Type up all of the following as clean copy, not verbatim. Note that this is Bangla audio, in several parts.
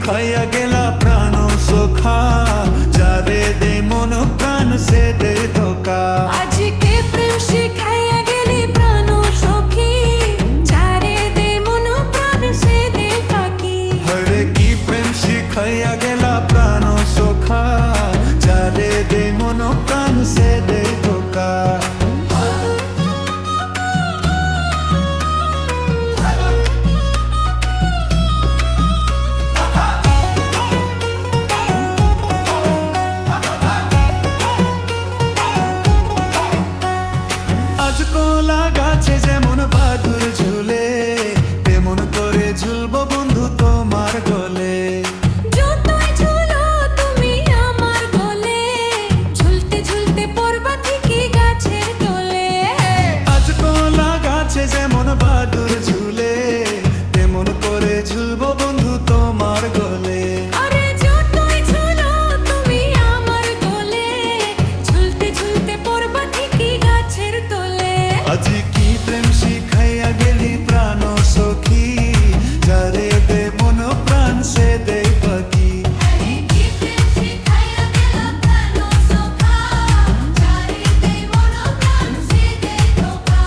খাইয়া গেলা প্রাণ সখা, যারে দে মন প্রাণ সে দে ধোকা। আজকে প্রেম শিখাইয়া গেলি প্রাণ সখী, যারে দে মন প্রাণ সে দে ফাঁকি। হরে কি প্রেম শিখাইয়া গেলা প্রাণ সখা, যারে দে মন প্রাণ সে দে ধোকা। আজ কলা গাছে যেমন বাদুর ঝুলে, তেমন করে ঝুলবো বন্ধু তোমার গলে। যতই ঝুলো তুমি আমার গলে, ঝুলতে ঝুলতে পড়বা ঠিকই গাছের তলে। আজ কলা গাছে যেমন বাদুর ঝুলে, তেমন করে ঝুলবো বন্ধু তোমার গলে। আরে যতই ঝুলো তুমি আমার গলে, ঝুলতে ঝুলতে পড়বা ঠিকই গাছের তলে। আজ কি প্রেম শিখাইয়া গেলি প্রাণ সখী, যারে দে মন প্রাণ সে দে পাখি। আরে কি প্রেম শিখাইয়া গেলা প্রাণ সখা, যারে দে মন প্রাণ সে দে ধোকা।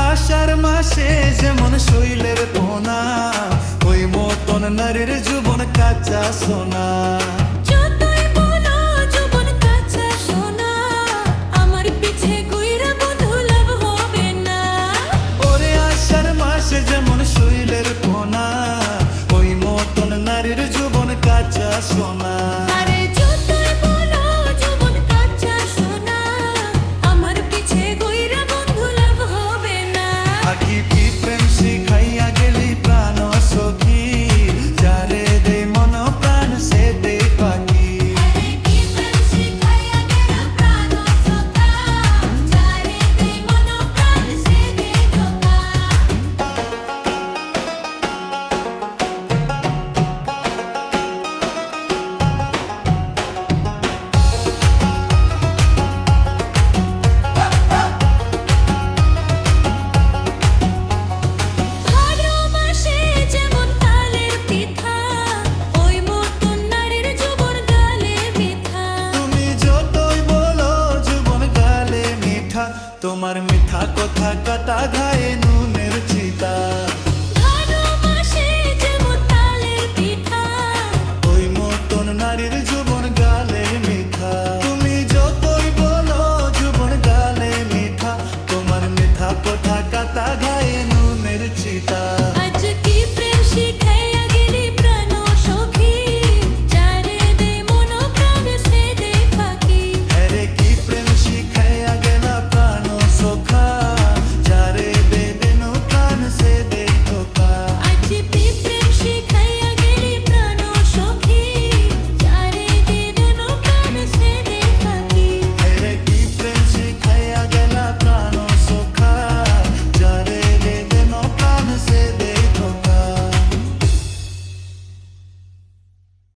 আষাঢ় মাসে যেমন শৈলের পোনা, ওই মতন নারীর জীবন কাঁচা সোনা। যতই বলো যৌবন কাঁচা সোনা, আমার পিছে ঘুইরা বন্ধু লাভ হবে না। ওরে আষাঢ় মাসে যেমন